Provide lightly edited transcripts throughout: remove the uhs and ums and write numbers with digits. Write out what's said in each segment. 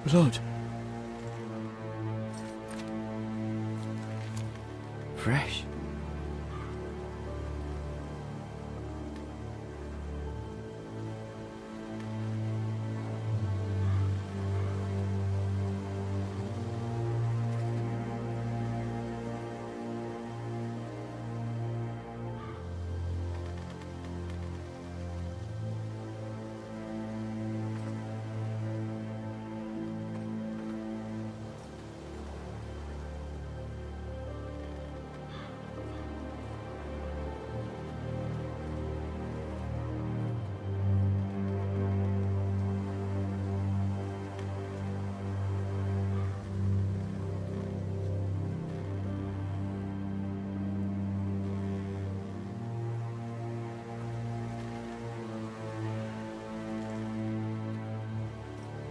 Blood. Fresh.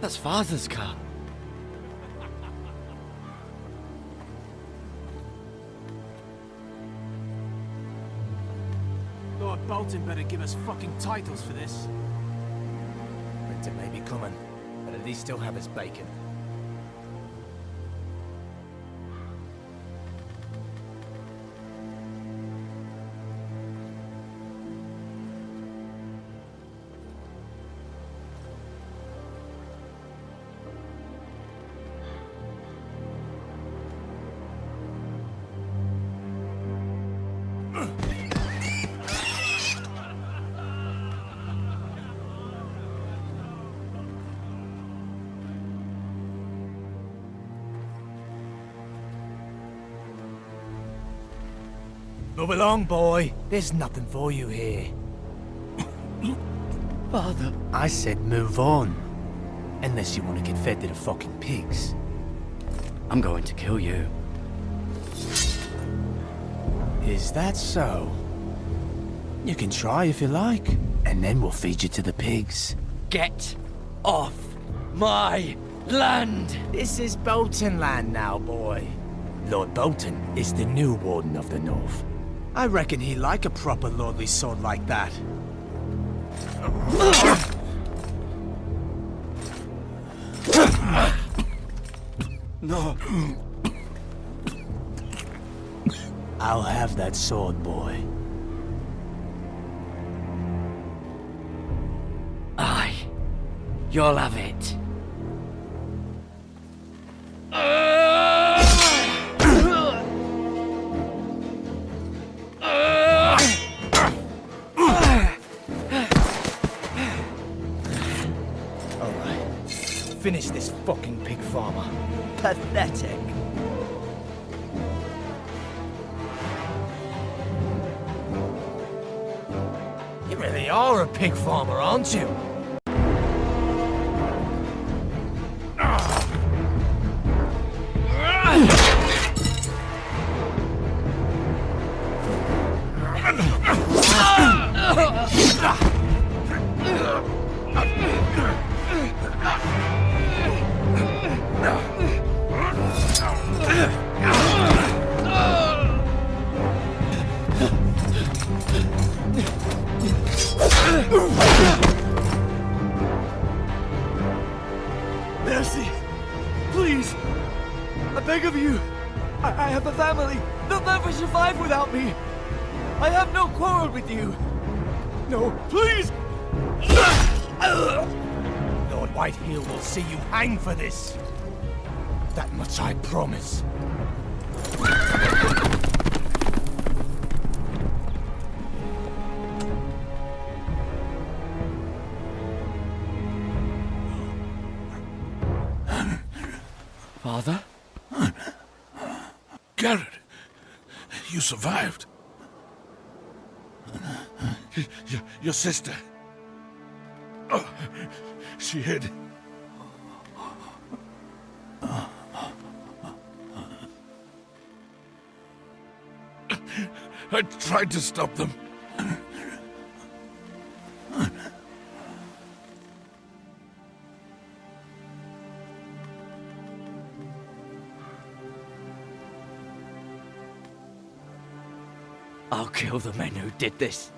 That's Father's car. Lord Bolton better give us fucking titles for this. Winter may be coming, but at least still have his bacon. Move along, boy. There's nothing for you here. Father. I said move on. Unless you want to get fed to the fucking pigs. I'm going to kill you. Is that so? You can try if you like, and then we'll feed you to the pigs. Get off my land! This is Bolton land now, boy. Lord Bolton is the new Warden of the North. I reckon he like a proper lordly sword like that. No. I'll have that sword, boy. Aye. You'll have it. Finish this fucking pig farmer. Pathetic. You really are a pig farmer, aren't you? Mercy! Please! I beg of you! I have a family! They'll never survive without me! I have no quarrel with you! No, please! Lord Whitehill will see you hang for this! That much I promise. Father? Garrett, you survived. Your sister. Oh, she hid. I tried to stop them. I'll kill the men who did this.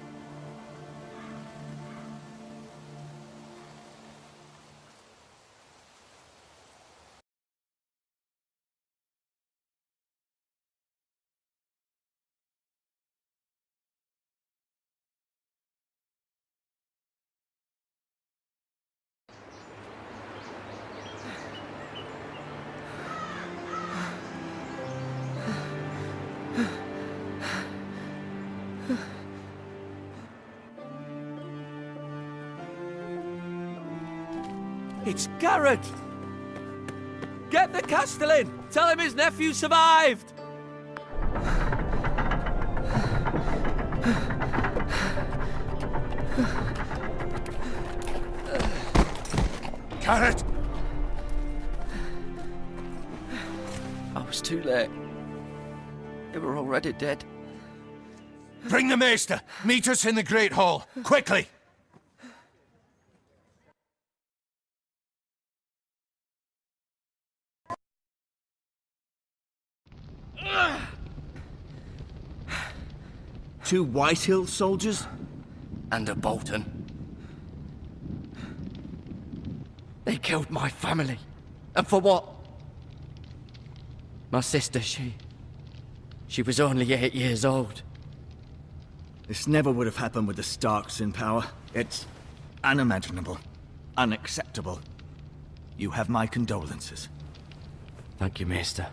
It's Garrett! Get the Castellan! Tell him his nephew survived! Garrett! I was too late. They were already dead. Bring the maester! Meet us in the Great Hall, quickly! Two Whitehill soldiers? And a Bolton. They killed my family. And for what? My sister, she was only 8 years old. This never would have happened with the Starks in power. It's unimaginable. Unacceptable. You have my condolences. Thank you, Maester.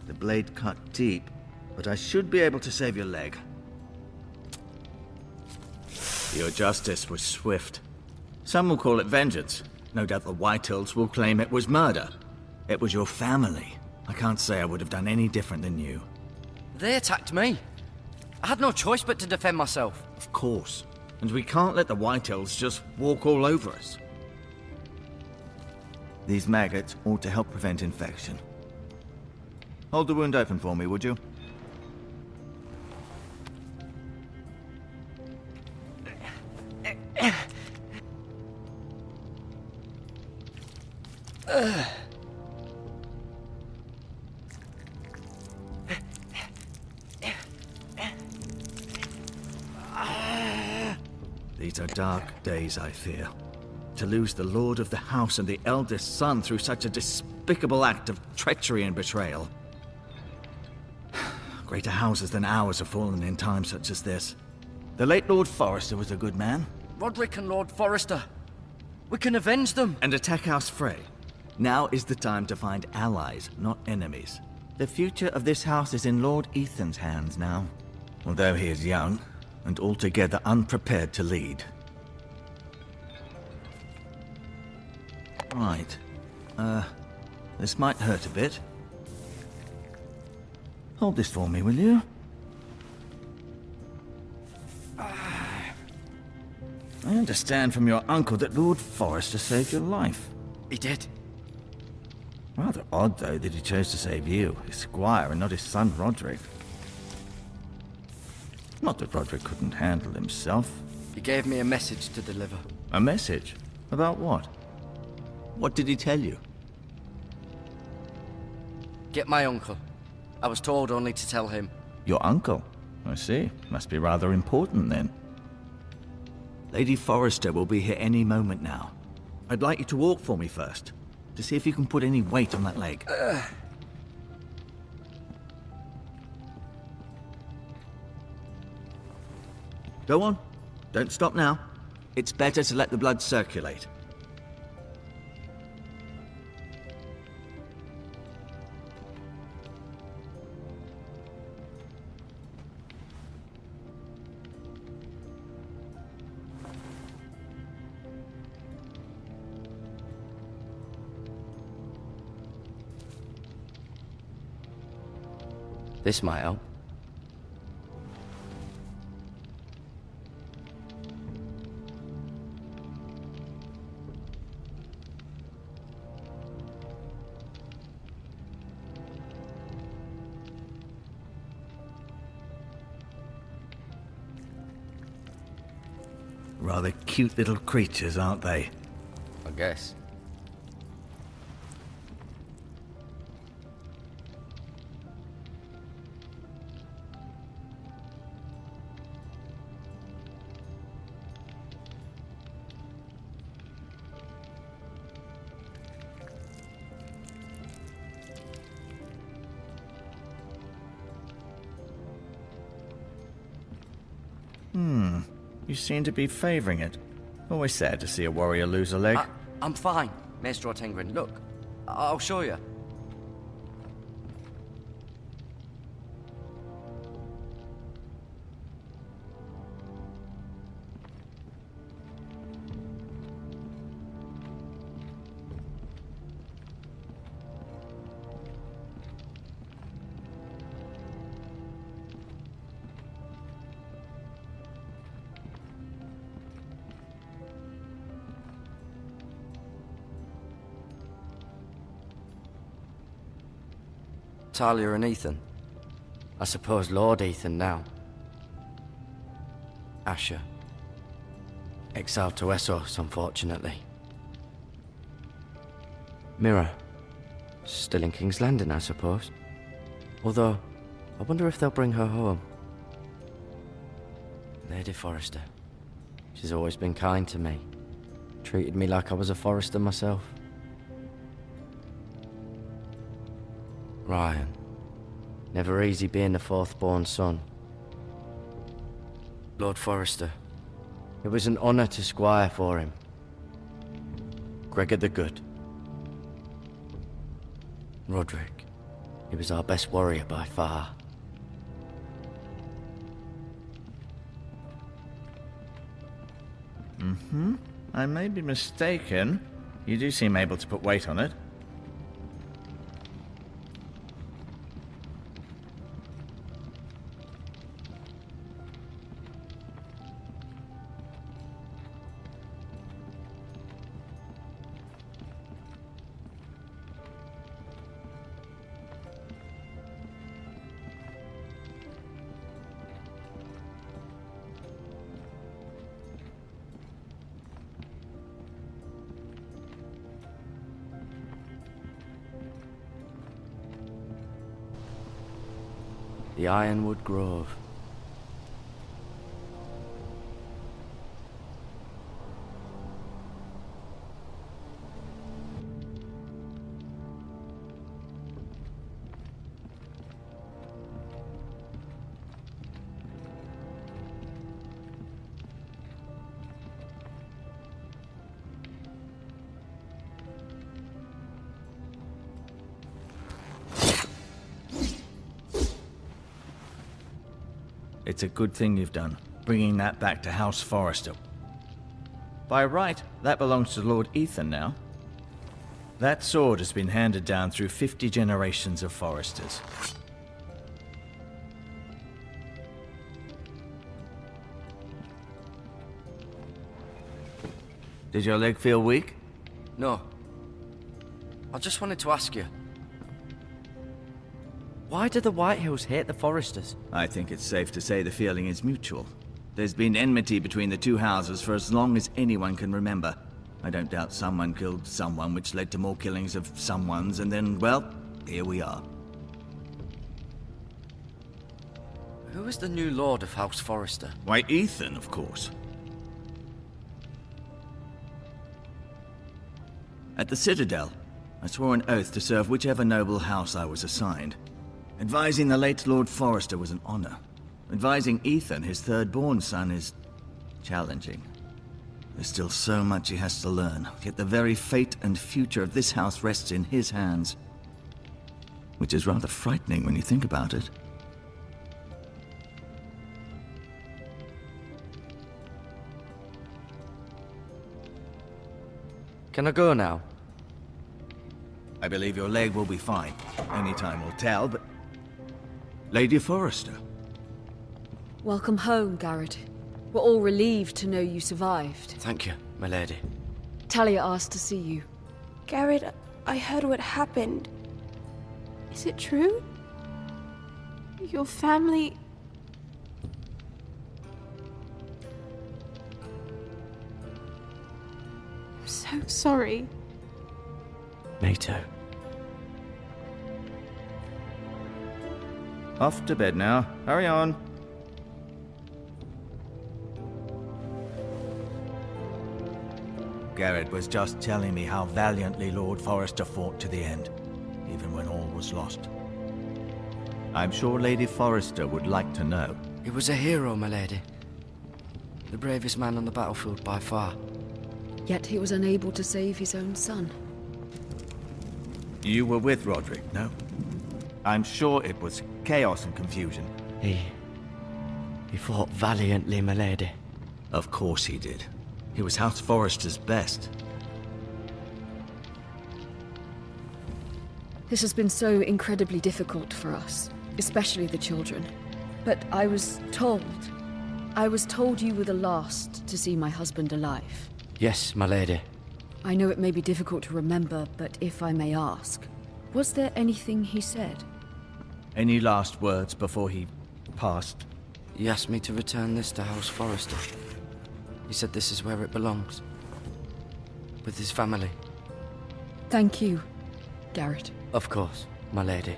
The blade cut deep, but I should be able to save your leg. Your justice was swift. Some will call it vengeance. No doubt the Whitehills will claim it was murder. It was your family. I can't say I would have done any different than you. They attacked me. I had no choice but to defend myself. Of course. And we can't let the Whitehills just walk all over us. These maggots ought to help prevent infection. Hold the wound open for me, would you? These are dark days, I fear. To lose the lord of the house and the eldest son through such a despicable act of treachery and betrayal. Greater houses than ours have fallen in times such as this. The late Lord Forrester was a good man. Roderick and Lord Forrester. We can avenge them. And attack House Frey. Now is the time to find allies, not enemies. The future of this house is in Lord Ethan's hands now. Although he is young, and altogether unprepared to lead. Right. This might hurt a bit. Hold this for me, will you? I understand from your uncle that Lord Forrester saved your life. He did. Rather odd, though, that he chose to save you, his squire, and not his son Roderick. Not that Roderick couldn't handle himself. He gave me a message to deliver. A message? About what? What did he tell you? Get my uncle. I was told only to tell him. Your uncle? I see. Must be rather important, then. Lady Forrester will be here any moment now. I'd like you to walk for me first, to see if you can put any weight on that leg. Go on. Don't stop now. It's better to let the blood circulate. This might help. Rather cute little creatures, aren't they? I guess. You seem to be favoring it. Always sad to see a warrior lose a leg. I'm fine, Maester Tengrin. Look, I'll show you. Talia and Ethan? I suppose Lord Ethan now. Asher. Exiled to Westeros, unfortunately. Mira. Still in King's Landing, I suppose. Although, I wonder if they'll bring her home. Lady Forrester. She's always been kind to me. Treated me like I was a Forrester myself. Ryan. Never easy being the fourth-born son. Lord Forrester. It was an honor to squire for him. Gregor the Good. Roderick. He was our best warrior by far. I may be mistaken. You do seem able to put weight on it. The Ironwood Grove. It's a good thing you've done, bringing that back to House Forrester. By right, that belongs to Lord Ethan now. That sword has been handed down through 50 generations of Forresters. Did your leg feel weak? No. I just wanted to ask you. Why do the Whitehills hate the Forresters? I think it's safe to say the feeling is mutual. There's been enmity between the two houses for as long as anyone can remember. I don't doubt someone killed someone, which led to more killings of someones, and then, well, here we are. Who is the new Lord of House Forrester? Why, Ethan, of course. At the Citadel, I swore an oath to serve whichever noble house I was assigned. Advising the late Lord Forrester was an honor. Advising Ethan, his third-born son, is challenging. There's still so much he has to learn, yet the very fate and future of this house rests in his hands. Which is rather frightening when you think about it. Can I go now? I believe your leg will be fine. Only time will tell, but... Lady Forrester. Welcome home, Garrett. We're all relieved to know you survived. Thank you, my lady. Talia asked to see you. Garrett, I heard what happened. Is it true? Your family... I'm so sorry. Me too. Off to bed now. Hurry on. Garrett was just telling me how valiantly Lord Forrester fought to the end, even when all was lost. I'm sure Lady Forrester would like to know. He was a hero, my lady. The bravest man on the battlefield by far. Yet he was unable to save his own son. You were with Roderick, no? I'm sure it was chaos and confusion. He fought valiantly, my lady. Of course he did. He was House Forrester's best. This has been so incredibly difficult for us, especially the children. But I was told you were the last to see my husband alive. Yes, my lady. I know it may be difficult to remember, but if I may ask, was there anything he said? Any last words before he passed? He asked me to return this to House Forrester. He said this is where it belongs. With his family. Thank you, Garrett. Of course, my lady.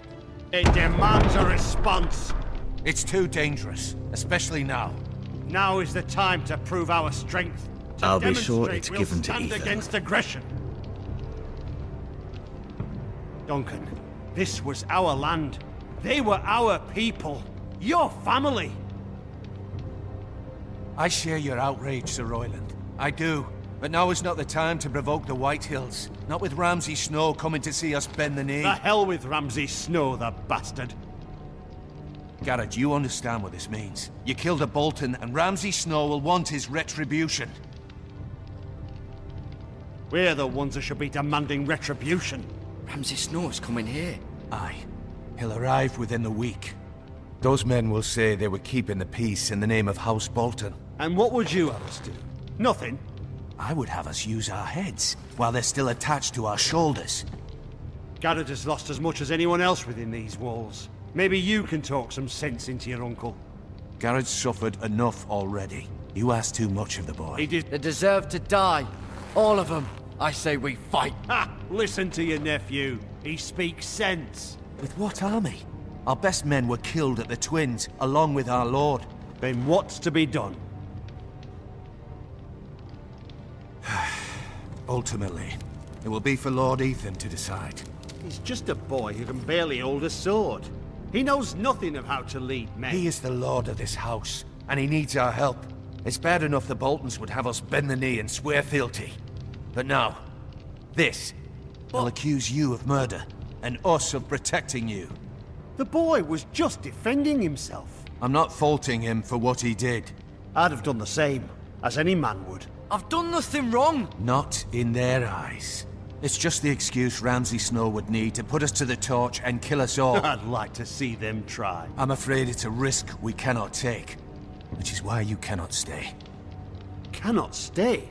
It demands a response. It's too dangerous, especially now. Now is the time to prove our strength. To I'll be sure demonstrate it's we'll given to stand Ethan. against aggression. Duncan, this was our land. They were our people. Your family. I share your outrage, Sir Royland. I do. But now is not the time to provoke the White Hills. Not with Ramsay Snow coming to see us bend the knee. The hell with Ramsay Snow, the bastard. Garrett, you understand what this means. You killed a Bolton, and Ramsay Snow will want his retribution. We're the ones that should be demanding retribution. Ramsay Snow is coming here. Aye. He'll arrive within the week. Those men will say they were keeping the peace in the name of House Bolton. And what would you have us do? Nothing. I would have us use our heads, while they're still attached to our shoulders. Garrett has lost as much as anyone else within these walls. Maybe you can talk some sense into your uncle. Garrett's suffered enough already. You asked too much of the boy. He did. They deserve to die. All of them. I say we fight. Ha! Listen to your nephew. He speaks sense. With what army? Our best men were killed at the Twins, along with our lord. Then what's to be done? Ultimately, it will be for Lord Ethan to decide. He's just a boy who can barely hold a sword. He knows nothing of how to lead men. He is the lord of this house, and he needs our help. It's bad enough the Boltons would have us bend the knee and swear fealty. But now, this. They'll accuse you of murder, and us of protecting you. The boy was just defending himself. I'm not faulting him for what he did. I'd have done the same, as any man would. I've done nothing wrong. Not in their eyes. It's just the excuse Ramsay Snow would need to put us to the torch and kill us all. I'd like to see them try. I'm afraid it's a risk we cannot take, which is why you cannot stay. Cannot stay?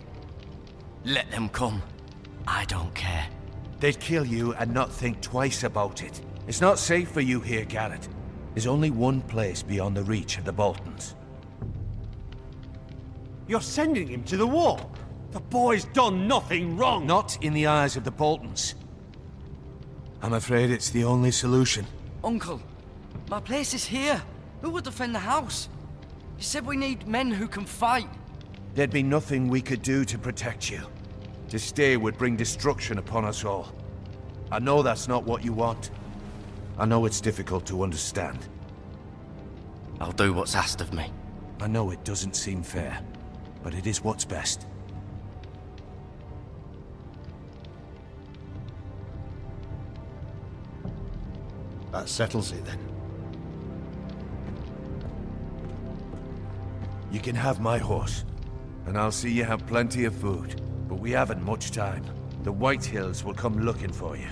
Let them come. I don't care. They'd kill you and not think twice about it. It's not safe for you here, Garrett. There's only one place beyond the reach of the Boltons. You're sending him to the wall? The boy's done nothing wrong! Not in the eyes of the Boltons. I'm afraid it's the only solution. Uncle, my place is here. Who will defend the house? You said we need men who can fight. There'd be nothing we could do to protect you. To stay would bring destruction upon us all. I know that's not what you want. I know it's difficult to understand. I'll do what's asked of me. I know it doesn't seem fair, but it is what's best. That settles it then. You can have my horse, and I'll see you have plenty of food. But we haven't much time. The White Hills will come looking for you.